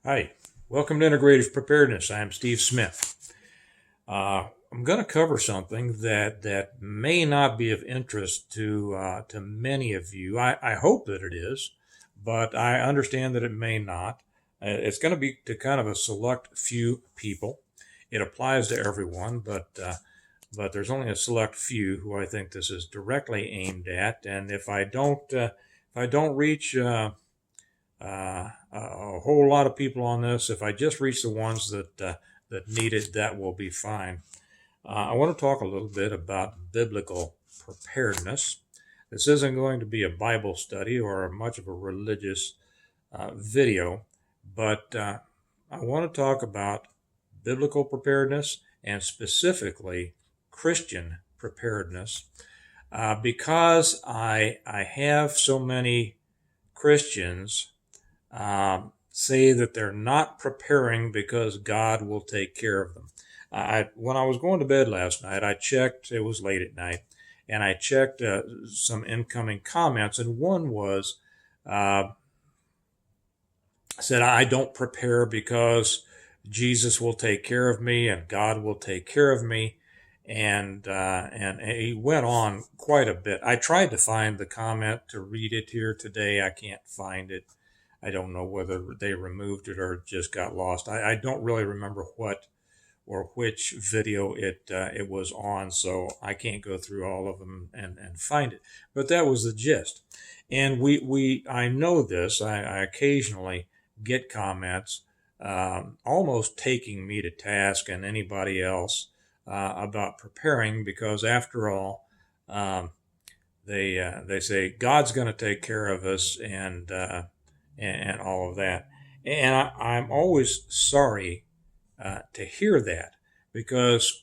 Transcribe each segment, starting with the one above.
Hi, welcome to Integrative Preparedness. I'm Steve Smith. I'm going to cover something that may not be of interest to many of you. I hope that it is, but I understand that it may not. It's going to be to kind of a select few people. It applies to everyone, but there's only a select few who I think this is directly aimed at. And if I don't reach a whole lot of people on this. If I just reach the ones that need it, that will be fine. I want to talk a little bit about biblical preparedness. This isn't going to be a Bible study or much of a religious video, but I want to talk about biblical preparedness and specifically Christian preparedness because I have so many Christians say that they're not preparing because God will take care of them. When I was going to bed last night, I checked, it was late at night, and I checked some incoming comments, and one was, said, I don't prepare because Jesus will take care of me and God will take care of me. And he went on quite a bit. I tried to find the comment to read it here today. I can't find it. I don't know whether they removed it or just got lost. I don't really remember what or which video it was on, so I can't go through all of them and find it. But that was the gist. And I know this. I occasionally get comments almost taking me to task and anybody else about preparing because after all, they say God's going to take care of us and all of that. And I'm always sorry to hear that because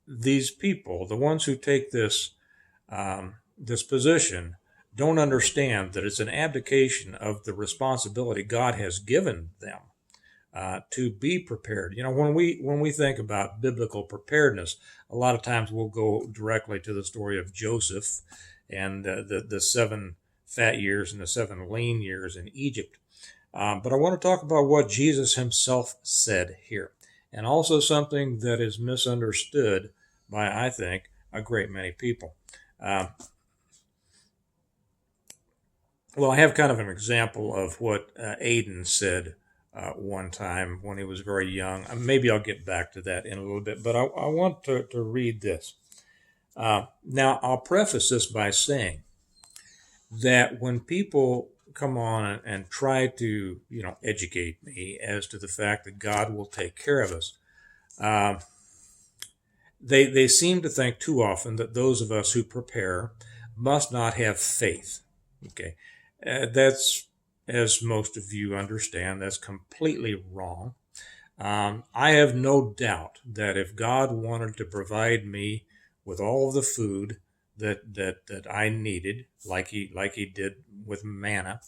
these people, the ones who take this position, don't understand that it's an abdication of the responsibility God has given them to be prepared. You know, when we think about biblical preparedness, a lot of times we'll go directly to the story of Joseph and the 7 fat years and the 7 lean years in Egypt. But I want to talk about what Jesus himself said here, and also something that is misunderstood by, I think, a great many people. Well, I have kind of an example of what Aiden said one time when he was very young. Maybe I'll get back to that in a little bit, but I want to read this. Now, I'll preface this by saying that when people come on and try to, educate me as to the fact that God will take care of us, they seem to think too often that those of us who prepare must not have faith. Okay, that's, as most of you understand, that's completely wrong. I have no doubt that if God wanted to provide me with all of the food that I needed, like he did with manna,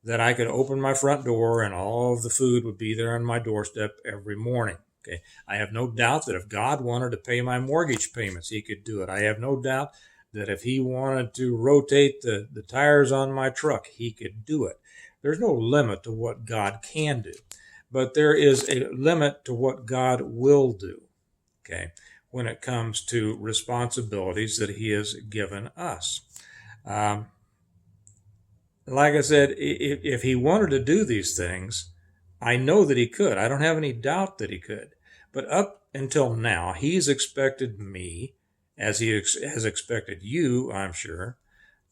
that I could open my front door and all of the food would be there on my doorstep every morning. Okay, I have no doubt that if God wanted to pay my mortgage payments, he could do it. I have no doubt that if he wanted to rotate the tires on my truck, he could do it. There's no limit to what God can do, but there is a limit to what God will do. Okay, when it comes to responsibilities that he has given us. Like I said, if he wanted to do these things, I know that he could. I don't have any doubt that he could. But up until now, he's expected me, as he has expected you, I'm sure,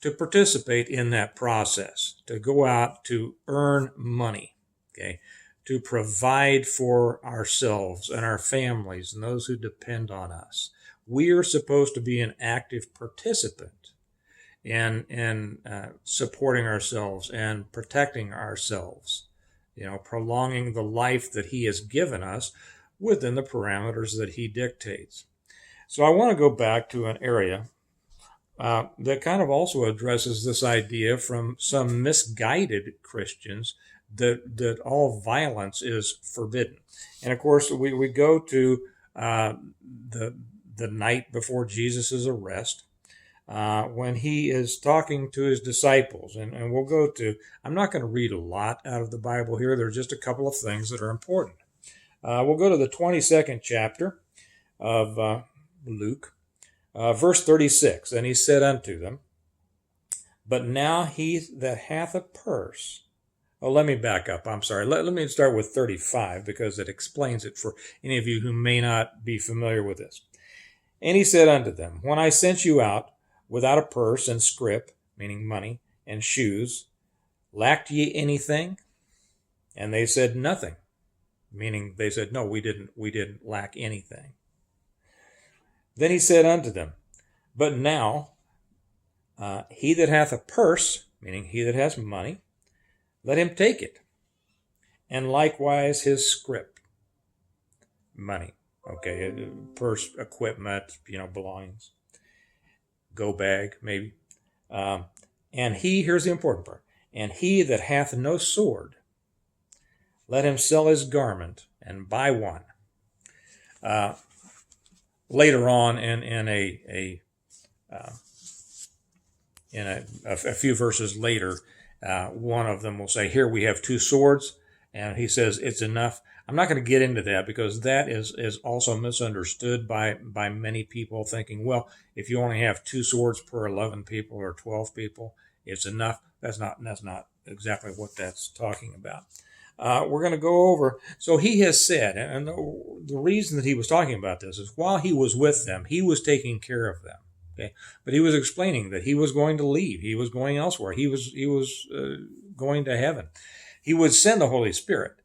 to participate in that process, to go out to earn money, okay, to provide for ourselves and our families and those who depend on us. We are supposed to be an active participant in supporting ourselves and protecting ourselves, prolonging the life that he has given us within the parameters that he dictates. So I want to go back to an area that kind of also addresses this idea from some misguided Christians that all violence is forbidden. And of course, we go to the night before Jesus' arrest. when he is talking to his disciples. And we'll go to, I'm not going to read a lot out of the Bible here. There's just a couple of things that are important. We'll go to the 22nd chapter of Luke, verse 36. And he said unto them, but now he that hath a purse. Oh, let me back up. I'm sorry. Let me start with 35 because it explains it for any of you who may not be familiar with this. And he said unto them, when I sent you out without a purse and scrip, meaning money, and shoes, lacked ye anything? And they said nothing, meaning they said, no, we didn't lack anything. Then he said unto them, but now he that hath a purse, meaning he that has money, let him take it, and likewise his scrip, money. Okay, purse, equipment, belongings, go bag, maybe. And here's the important part, and he that hath no sword, let him sell his garment and buy one. Later on in a few verses later, one of them will say, here we have 2 swords, and he says it's enough. I'm not going to get into that because that is also misunderstood by many people, thinking, well, if you only have 2 swords per 11 people or 12 people, it's enough. That's not exactly what that's talking about. We're going to go over. So he has said, and the reason that he was talking about this is while he was with them, he was taking care of them. Okay, but he was explaining that he was going to leave. He was going elsewhere. He was going to heaven. He would send the Holy Spirit,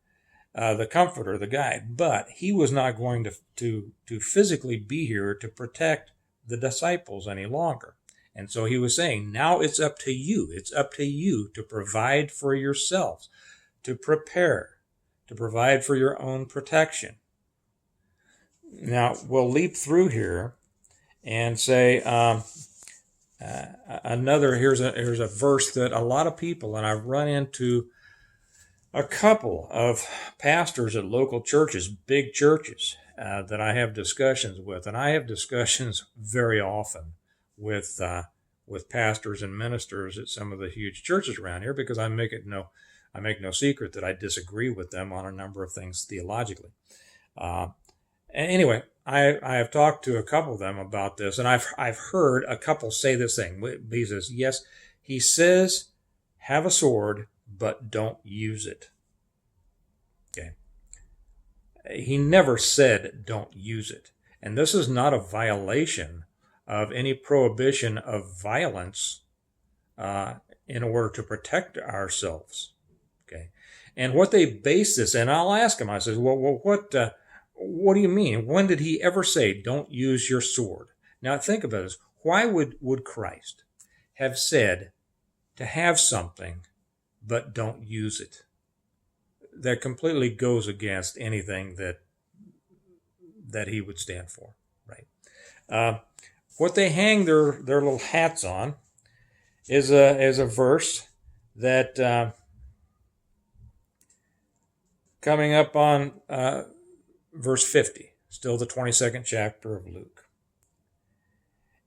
the Comforter, the Guide, but he was not going to physically be here to protect the disciples any longer. And so he was saying, now it's up to you. It's up to you to provide for yourselves, to prepare, to provide for your own protection. Now we'll leap through here and say here's a verse that a lot of people, and I've run into a couple of pastors at local churches, big churches, that I have discussions with, and I have discussions very often with pastors and ministers at some of the huge churches around here, because I make no secret that I disagree with them on a number of things theologically. Anyway, I have talked to a couple of them about this, and I've heard a couple say this thing. He says, yes, he says, have a sword, but don't use it. Okay. He never said don't use it. And this is not a violation of any prohibition of violence in order to protect ourselves. Okay. And what they base this, and I'll ask him, I said, well, what do you mean? When did he ever say, don't use your sword? Now think about this. Why would Christ have said to have something, but don't use it? That completely goes against anything that he would stand for, right? What they hang their little hats on is a verse that coming up on verse 50, still the 22nd chapter of Luke.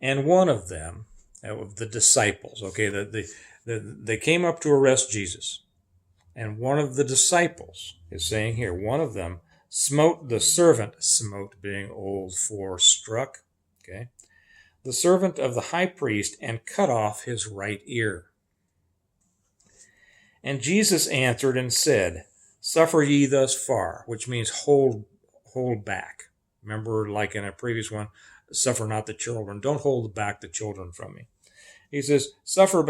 And one of them, the disciples, okay, they came up to arrest Jesus. And one of the disciples is saying here, one of them smote the servant, smote being old for struck, okay, the servant of the high priest, and cut off his right ear. And Jesus answered and said, suffer ye thus far, which means hold back. Remember, like in a previous one, suffer not the children. Don't hold back the children from me. He says, suffer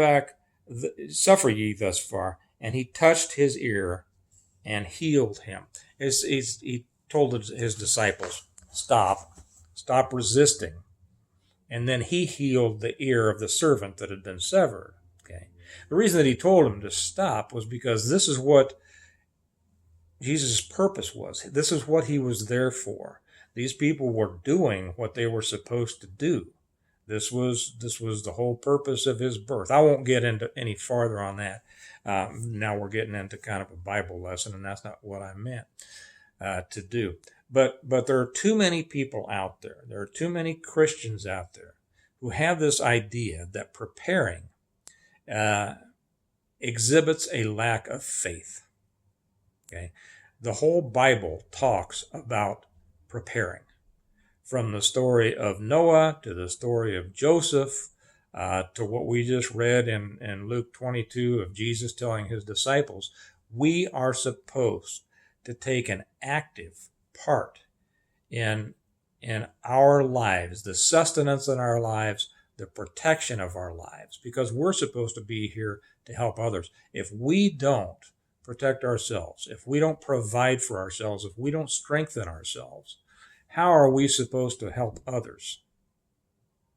ye thus far. And he touched his ear and healed him. He told his disciples, stop resisting. And then he healed the ear of the servant that had been severed. Okay. The reason that he told him to stop was because this is what Jesus' purpose was. This is what he was there for. These people were doing what they were supposed to do. This was the whole purpose of his birth. I won't get into any farther on that. Now we're getting into kind of a Bible lesson, and that's not what I meant to do. But there are too many people out there. There are too many Christians out there who have this idea that preparing exhibits a lack of faith. Okay, the whole Bible talks about preparing, from the story of Noah to the story of Joseph, to what we just read in Luke 22 of Jesus telling his disciples. We are supposed to take an active part in our lives, the sustenance in our lives, the protection of our lives, because we're supposed to be here to help others. If we don't protect ourselves, if we don't provide for ourselves, if we don't strengthen ourselves, how are we supposed to help others?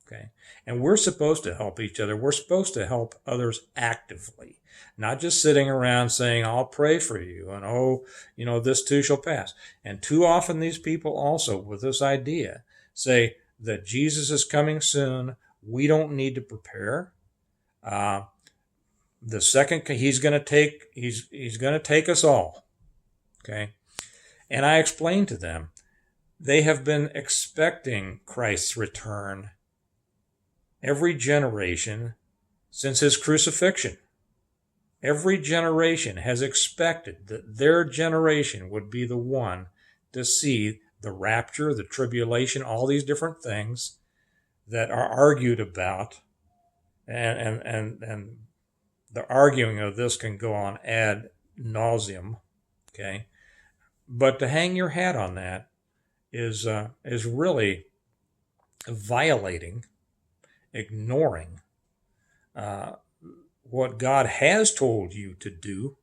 Okay. And we're supposed to help each other. We're supposed to help others actively, not just sitting around saying, I'll pray for you, and oh, this too shall pass. And too often these people also, with this idea, say that Jesus is coming soon. We don't need to prepare. The second he's going to take us all. Okay. And I explained to them, they have been expecting Christ's return every generation since his crucifixion. Every generation has expected that their generation would be the one to see the rapture, the tribulation, all these different things that are argued about. And the arguing of this can go on ad nauseum. Okay. But to hang your hat on that is really violating, ignoring what God has told you to do,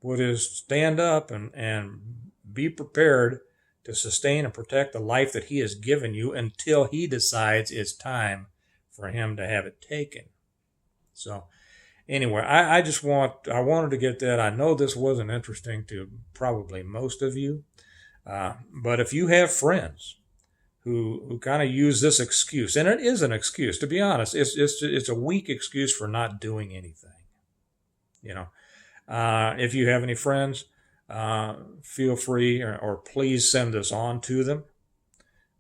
what is stand up and be prepared to sustain and protect the life that he has given you until he decides it's time for him to have it taken. So anyway, I wanted to get that. I know this wasn't interesting to probably most of you, but if you have friends who kind of use this excuse, and it is an excuse, to be honest, it's a weak excuse for not doing anything. If you have any friends, feel free or please send this on to them.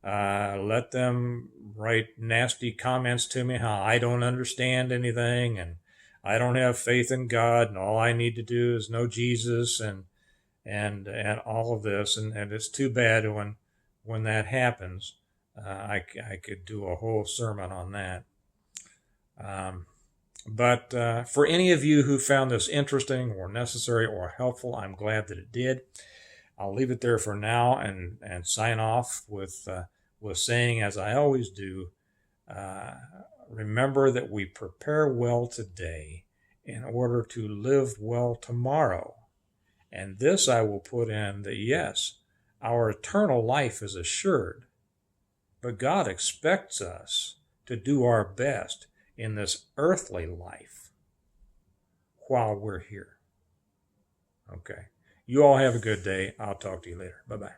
Let them write nasty comments to me, how I don't understand anything and I don't have faith in God and all I need to do is know Jesus and all of this. And it's too bad when that happens. I could do a whole sermon on that. But for any of you who found this interesting or necessary or helpful, I'm glad that it did. I'll leave it there for now and sign off with saying, as I always do, remember that we prepare well today in order to live well tomorrow. And this I will put in that, yes, our eternal life is assured, but God expects us to do our best in this earthly life while we're here. Okay. You all have a good day. I'll talk to you later. Bye-bye.